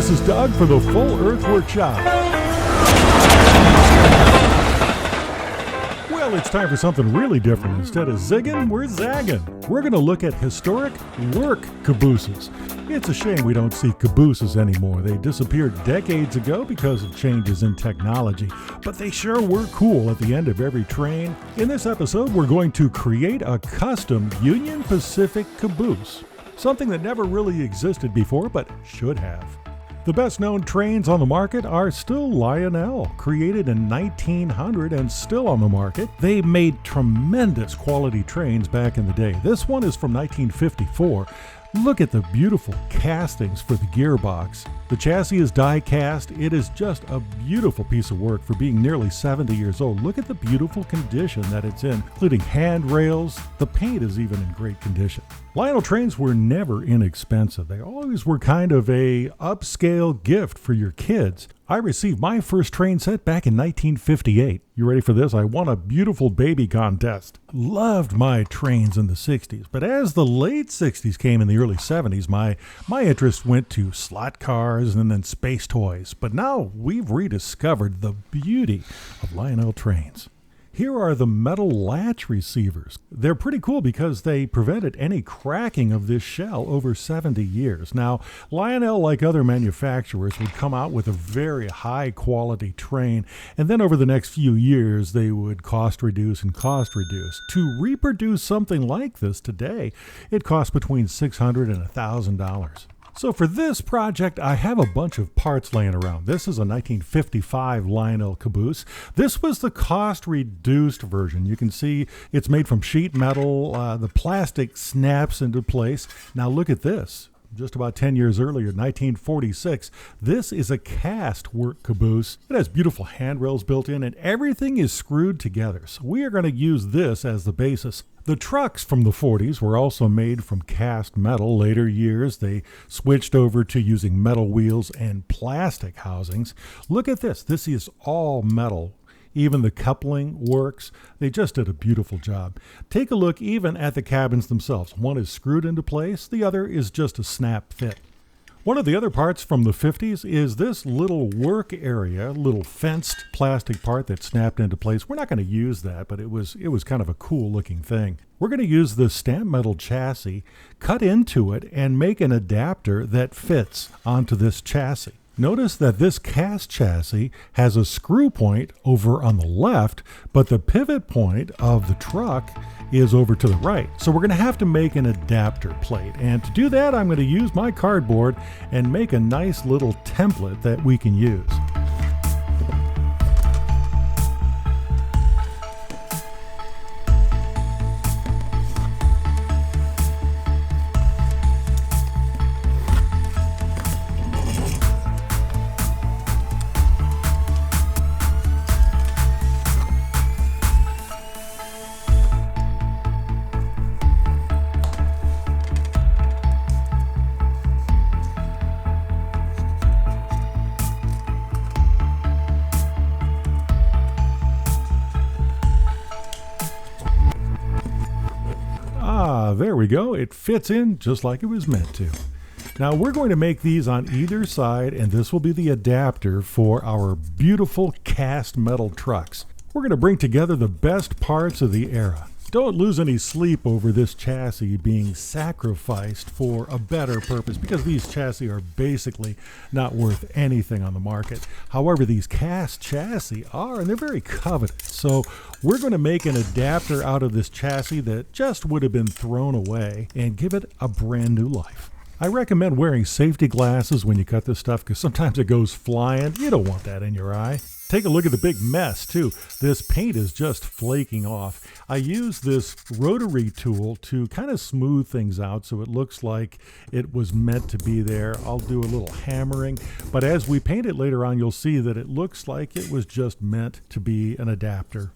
this is Doug for the Full Earth Workshop. Well, it's time for something really different. Instead of zigging, we're zagging. We're going to look at historic work cabooses. It's a shame we don't see cabooses anymore. They disappeared decades ago because of changes in technology, but they sure were cool at the end of every train. In this episode, we're going to create a custom Union Pacific caboose, something that never really existed before, but should have. The best known trains on the market are still Lionel, created in 1900 and still on the market. They made tremendous quality trains back in the day. This one is from 1954. Look at the beautiful castings for the gearbox. The chassis is die cast. It is just a beautiful piece of work for being nearly 70 years old. Look at the beautiful condition that it's in, including handrails. The paint is even in great condition. Lionel trains were never inexpensive. They always were kind of a upscale gift for your kids. I received my first train set back in 1958. You ready for this? I won a beautiful baby contest. Loved my trains in the 60s, but as the late 60s came in the early 70s, my interest went to slot cars and then space toys. But now we've rediscovered the beauty of Lionel trains. Here are the metal latch receivers. They're pretty cool because they prevented any cracking of this shell over 70 years. Now, Lionel, like other manufacturers, would come out with a very high quality train, and then over the next few years, they would cost reduce. To reproduce something like this today, it costs between $600 and $1,000. So for this project, I have a bunch of parts laying around. This is a 1955 Lionel Caboose. This was the cost-reduced version. You can see it's made from sheet metal. The plastic snaps into place. Now look at this. Just about 10 years earlier, 1946, this is a cast work caboose. It has beautiful handrails built in and everything is screwed together. So we are going to use this as the basis. The trucks from the 40s were also made from cast metal. Later years, they switched over to using metal wheels and plastic housings. Look at this. This is all metal. Even the coupling works. They just did a beautiful job. Take a look even at the cabins themselves. One is screwed into place. The other is just a snap fit. One of the other parts from the 50s is this little work area, little fenced plastic part that snapped into place. We're not going to use that, but it was kind of a cool looking thing. We're going to use the stamp metal chassis, cut into it, and make an adapter that fits onto this chassis. Notice that this cast chassis has a screw point over on the left, but the pivot point of the truck is over to the right. So we're going to have to make an adapter plate. And to do that, I'm going to use my cardboard and make a nice little template that we can use. There we go. It fits in just like it was meant to. Now we're going to make these on either side, and this will be the adapter for our beautiful cast metal trucks. We're going to bring together the best parts of the era. Don't lose any sleep over this chassis being sacrificed for a better purpose, because these chassis are basically not worth anything on the market. However, these cast chassis are, and they're very coveted. So we're going to make an adapter out of this chassis that just would have been thrown away and give it a brand new life. I recommend wearing safety glasses when you cut this stuff, because sometimes it goes flying. You don't want that in your eye. Take a look at the big mess too. This paint is just flaking off. I use this rotary tool to kind of smooth things out so it looks like it was meant to be there. I'll do a little hammering, but as we paint it later on, you'll see that it looks like it was just meant to be an adapter.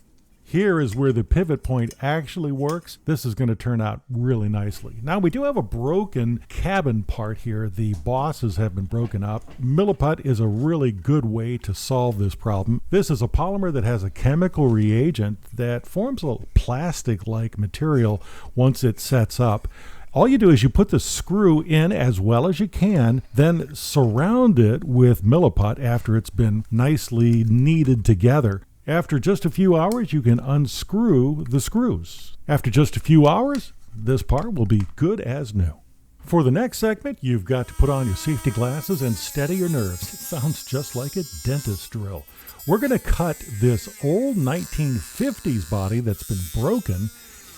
Here is where the pivot point actually works. This is going to turn out really nicely. Now we do have a broken cabin part here. The bosses have been broken up. Milliput is a really good way to solve this problem. This is a polymer that has a chemical reagent that forms a plastic-like material once it sets up. All you do is you put the screw in as well as you can, then surround it with Milliput after it's been nicely kneaded together. After just a few hours, you can unscrew the screws. After just a few hours, this part will be good as new. For the next segment, you've got to put on your safety glasses and steady your nerves. It sounds just like a dentist drill. We're going to cut this old 1950s body that's been broken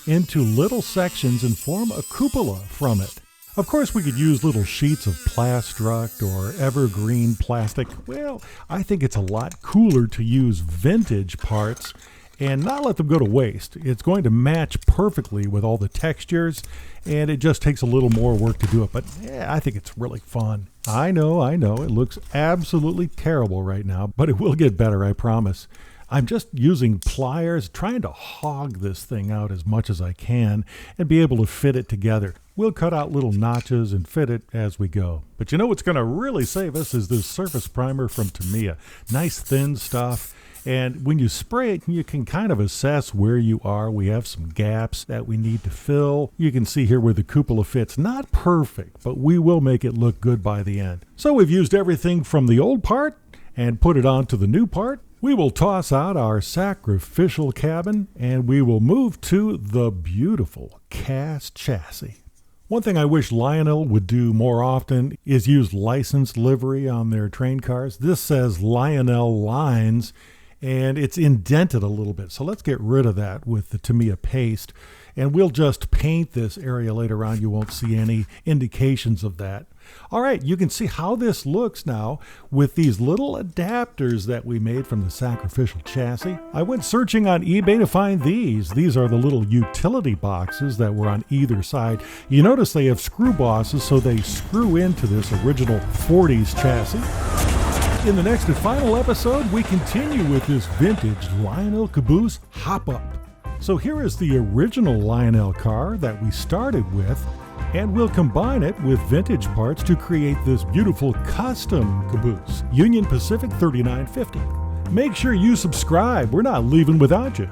into little sections and form a cupola from it. Of course, we could use little sheets of Plastruct or evergreen plastic. Well, I think it's a lot cooler to use vintage parts and not let them go to waste. It's going to match perfectly with all the textures, and it just takes a little more work to do it, but I think it's really fun. I know, it looks absolutely terrible right now, but it will get better, I promise. I'm just using pliers, trying to hog this thing out as much as I can and be able to fit it together. We'll cut out little notches and fit it as we go. But you know what's going to really save us is this surface primer from Tamiya. Nice thin stuff. And when you spray it, you can kind of assess where you are. We have some gaps that we need to fill. You can see here where the cupola fits. Not perfect, but we will make it look good by the end. So we've used everything from the old part and put it onto the new part. We will toss out our sacrificial cabin and we will move to the beautiful cast chassis. One thing I wish Lionel would do more often is use licensed livery on their train cars. This says Lionel Lines, and it's indented a little bit. So let's get rid of that with the Tamiya paste, and we'll just paint this area later on. You won't see any indications of that. All right, you can see how this looks now with these little adapters that we made from the sacrificial chassis. I went searching on eBay to find these. These are the little utility boxes that were on either side. You notice they have screw bosses, so they screw into this original 40s chassis. In the next and final episode, we continue with this vintage Lionel Caboose hop-up. So here is the original Lionel car that we started with, and we'll combine it with vintage parts to create this beautiful custom Caboose, Union Pacific 3950. Make sure you subscribe. We're not leaving without you.